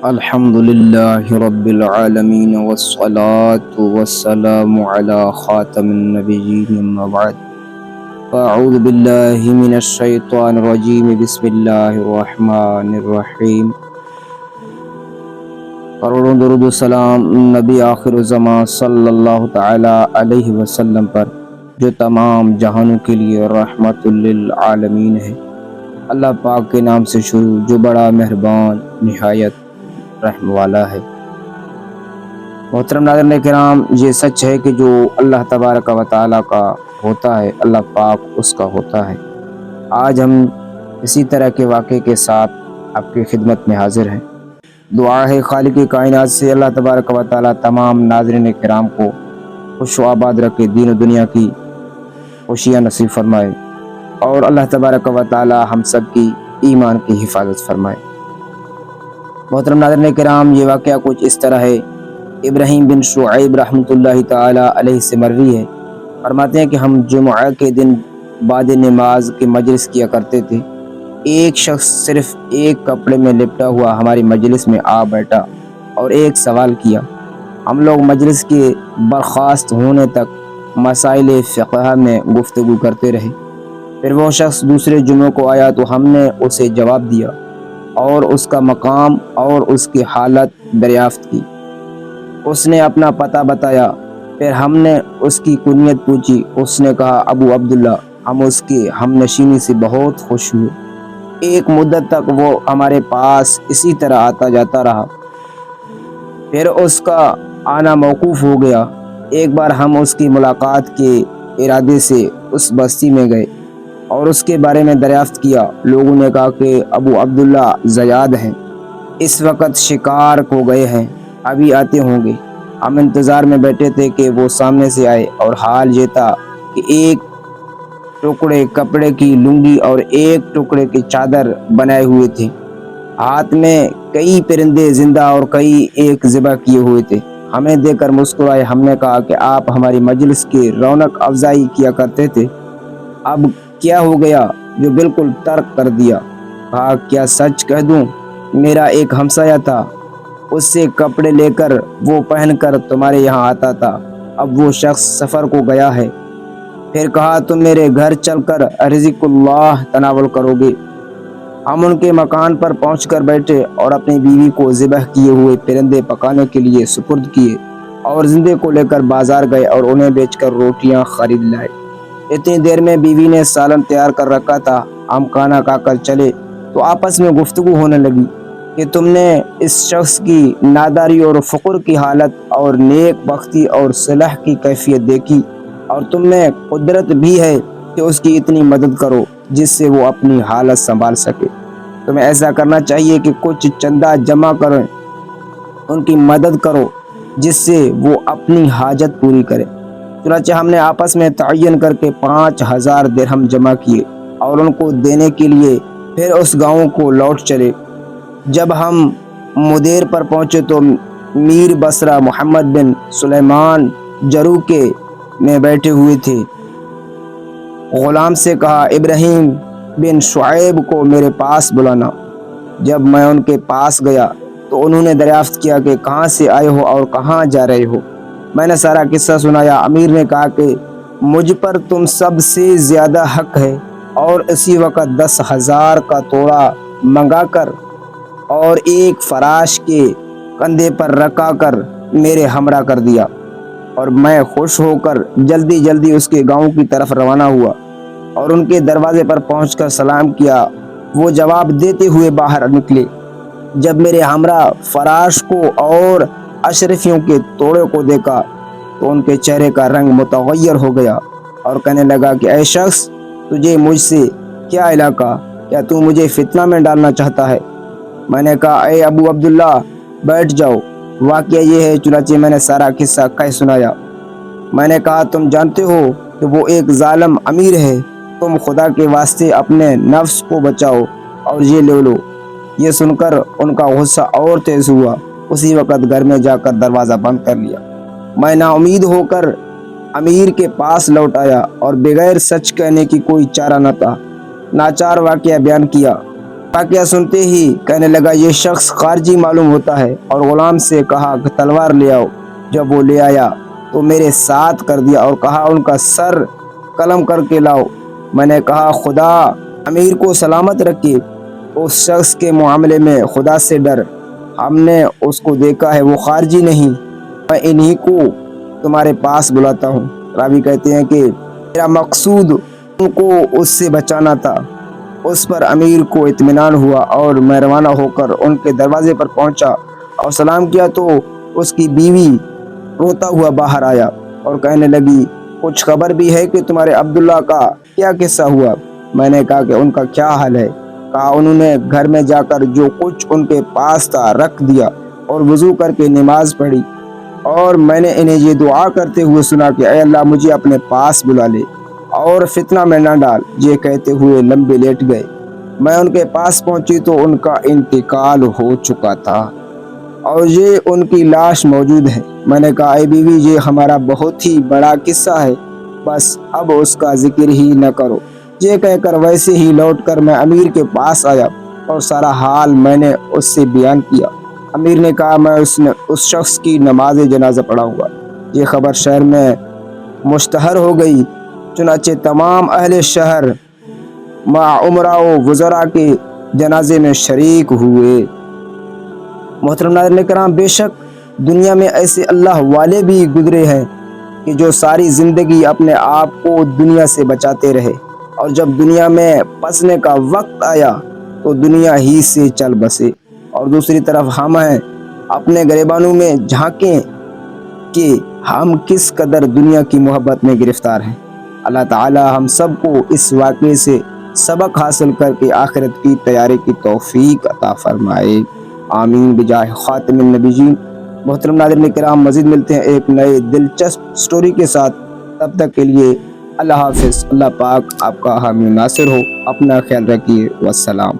الحمد لله رب العالمين والصلاة والسلام على خاتم النبيين أما بعد فأعوذ بالله من الشيطان الرجيم بسم الله الرحمن الرحيم کروڑوں درود و سلام نبی آخر الزمان صلی اللہ تعالی علیہ وسلم پر جو تمام جہانوں کے لیے رحمت للعالمین ہے۔ اللہ پاک کے نام سے شروع جو بڑا مہربان نہایت رحم والا ہے۔ محترم ناظرین کرام، یہ سچ ہے کہ جو اللہ تبارک و تعالیٰ کا ہوتا ہے اللہ پاک اس کا ہوتا ہے۔ آج ہم اسی طرح کے واقعے کے ساتھ آپ کی خدمت میں حاضر ہیں۔ دعا ہے خالق کائنات سے اللہ تبارک و تعالیٰ تمام ناظرین کرام کو خوش و آباد رکھے، دین و دنیا کی خوشیاں نصیب فرمائے، اور اللہ تبارک و تعالیٰ ہم سب کی ایمان کی حفاظت فرمائے۔ محترم ناظرین کرام، یہ واقعہ کچھ اس طرح ہے۔ ابراہیم بن شعیب رحمۃ اللہ تعالی علیہ سے مروی ہے، فرماتے ہیں کہ ہم جمعہ کے دن بعد نماز کی مجلس کیا کرتے تھے۔ ایک شخص صرف ایک کپڑے میں لپٹا ہوا ہماری مجلس میں آ بیٹھا اور ایک سوال کیا۔ ہم لوگ مجلس کے برخاست ہونے تک مسائل فقہ میں گفتگو کرتے رہے۔ پھر وہ شخص دوسرے جمعے کو آیا تو ہم نے اسے جواب دیا اور اس کا مقام اور اس کی حالت دریافت کی۔ اس نے اپنا پتہ بتایا، پھر ہم نے اس کی کنیت پوچھی۔ اس نے کہا ابو عبداللہ۔ ہم اس کی ہم نشینی سے بہت خوش ہوئے۔ ایک مدت تک وہ ہمارے پاس اسی طرح آتا جاتا رہا، پھر اس کا آنا موقوف ہو گیا۔ ایک بار ہم اس کی ملاقات کے ارادے سے اس بستی میں گئے اور اس کے بارے میں دریافت کیا۔ لوگوں نے کہا کہ ابو عبداللہ زیاد ہیں، اس وقت شکار کو گئے ہیں، ابھی آتے ہوں گے۔ ہم انتظار میں بیٹھے تھے کہ وہ سامنے سے آئے، اور حال یہ تھا کہ ایک ٹکڑے کپڑے کی لنگی اور ایک ٹکڑے کی چادر بنائے ہوئے تھے۔ ہاتھ میں کئی پرندے زندہ اور کئی ایک ذبح کیے ہوئے تھے۔ ہمیں دیکھ کر مسکرائے۔ ہم نے کہا کہ آپ ہماری مجلس کی رونق افزائی کیا کرتے تھے، اب کیا ہو گیا جو بالکل ترک کر دیا؟ کہا کیا سچ کہہ دوں، میرا ایک ہمسایہ تھا، اس سے کپڑے لے کر وہ پہن کر تمہارے یہاں آتا تھا، اب وہ شخص سفر کو گیا ہے۔ پھر کہا تم میرے گھر چل کر رزق اللہ تناول کرو گے۔ ہم ان کے مکان پر پہنچ کر بیٹھے اور اپنی بیوی کو ذبح کیے ہوئے پرندے پکانے کے لیے سپرد کیے، اور زندے کو لے کر بازار گئے اور انہیں بیچ کر روٹیاں خرید لائے۔ اتنی دیر میں بیوی نے سالن تیار کر رکھا تھا۔ ہم کھانا کھا کر چلے تو آپس میں گفتگو ہونے لگی کہ تم نے اس شخص کی ناداری اور فقر کی حالت اور نیک بختی اور صلح کی کیفیت دیکھی، اور تم میں قدرت بھی ہے کہ اس کی اتنی مدد کرو جس سے وہ اپنی حالت سنبھال سکے۔ تمہیں ایسا کرنا چاہیے کہ کچھ چندہ جمع کریں، ان کی مدد کرو جس سے وہ اپنی حاجت پوری کرے۔ چنانچہ ہم نے آپس میں تعین کر کے 5000 درہم جمع کیے اور ان کو دینے کے لیے پھر اس گاؤں کو لوٹ چلے۔ جب ہم مدیر پر پہنچے تو میر بصرہ محمد بن سلیمان جروکے میں بیٹھے ہوئے تھے۔ غلام سے کہا ابراہیم بن شعیب کو میرے پاس بلانا۔ جب میں ان کے پاس گیا تو انہوں نے دریافت کیا کہ کہاں سے آئے ہو اور کہاں جا رہے ہو۔ میں نے سارا قصہ سنایا۔ امیر نے کہا کہ مجھ پر تم سب سے زیادہ حق ہے، اور اسی وقت 10,000 کا توڑا منگا کر اور ایک فراش کے کندھے پر رکھا کر میرے ہمراہ کر دیا، اور میں خوش ہو کر جلدی جلدی اس کے گاؤں کی طرف روانہ ہوا اور ان کے دروازے پر پہنچ کر سلام کیا۔ وہ جواب دیتے ہوئے باہر نکلے۔ جب میرے ہمراہ فراش کو اور اشرفیوں کے توڑے کو دیکھا تو ان کے چہرے کا رنگ متغیر ہو گیا اور کہنے لگا کہ اے شخص، تجھے مجھ سے کیا علاقہ؟ کیا تو مجھے فتنہ میں ڈالنا چاہتا ہے؟ میں نے کہا اے ابو عبداللہ بیٹھ جاؤ، واقعہ یہ ہے۔ چنانچہ میں نے سارا قصہ کہہ سنایا۔ میں نے کہا تم جانتے ہو کہ وہ ایک ظالم امیر ہے، تم خدا کے واسطے اپنے نفس کو بچاؤ اور یہ لے لو۔ یہ سن کر ان کا غصہ اور تیز ہوا۔ اسی وقت گھر میں جا کر دروازہ بند کر لیا۔ میں نا امید ہو کر امیر کے پاس لوٹ آیا اور بغیر سچ کہنے کی کوئی چارہ نہ تھا، ناچار واقعہ بیان کیا۔ واقعہ سنتے ہی کہنے لگا یہ شخص خارجی معلوم ہوتا ہے، اور غلام سے کہا کہ تلوار لے آؤ۔ جب وہ لے آیا تو میرے ساتھ کر دیا اور کہا ان کا سر قلم کر کے لاؤ۔ میں نے کہا خدا امیر کو سلامت رکھے، اس شخص کے معاملے میں خدا سے ڈر، ہم نے اس کو دیکھا ہے، وہ خارجی نہیں، میں انہی کو تمہارے پاس بلاتا ہوں۔ راوی کہتے ہیں کہ میرا مقصود ان کو اس سے بچانا تھا۔ اس پر امیر کو اطمینان ہوا اور میں روانہ ہو کر ان کے دروازے پر پہنچا اور سلام کیا تو اس کی بیوی روتا ہوا باہر آیا اور کہنے لگی کچھ خبر بھی ہے کہ تمہارے عبداللہ کا کیا قصہ ہوا؟ میں نے کہا کہ ان کا کیا حال ہے؟ کہا انہوں نے گھر میں جا کر جو کچھ ان کے پاس تھا رکھ دیا اور وضو کر کے نماز پڑھی، اور میں نے انہیں یہ دعا کرتے ہوئے سنا کہ اے اللہ مجھے اپنے پاس بلا لے اور فتنہ میں نہ ڈال۔ یہ کہتے ہوئے لمبے لیٹ گئے۔ میں ان کے پاس پہنچی تو ان کا انتقال ہو چکا تھا اور یہ ان کی لاش موجود ہے۔ میں نے کہا اے بیوی یہ ہمارا بہت ہی بڑا قصہ ہے، بس اب اس کا ذکر ہی نہ کرو۔ یہ کہہ کر ویسے ہی لوٹ کر میں امیر کے پاس آیا اور سارا حال میں نے اس سے بیان کیا۔ امیر نے کہا میں اس شخص کی نماز جنازہ پڑھاؤں گا۔ یہ خبر شہر میں مشتہر ہو گئی، چنانچہ تمام اہل شہر مع عمراء و وزراء کے جنازے میں شریک ہوئے۔ محترم ناظرین کرام، بے شک دنیا میں ایسے اللہ والے بھی گزرے ہیں کہ جو ساری زندگی اپنے آپ کو دنیا سے بچاتے رہے، اور جب دنیا میں پسنے کا وقت آیا تو دنیا ہی سے چل بسے۔ اور دوسری طرف ہم ہیں اپنے گریبانوں میں جھانکیں کہ ہم کس قدر دنیا کی محبت میں گرفتار ہیں۔ اللہ تعالی ہم سب کو اس واقعے سے سبق حاصل کر کے آخرت کی تیاری کی توفیق عطا فرمائے، آمین بجاہ خاتم النبیین۔ محترم ناظرین کرام، مزید ملتے ہیں ایک نئے دلچسپ سٹوری کے ساتھ، تب تک کے لیے اللہ حافظ۔ اللہ پاک آپ کا حامی ناصر ہو، اپنا خیال رکھیے، والسلام۔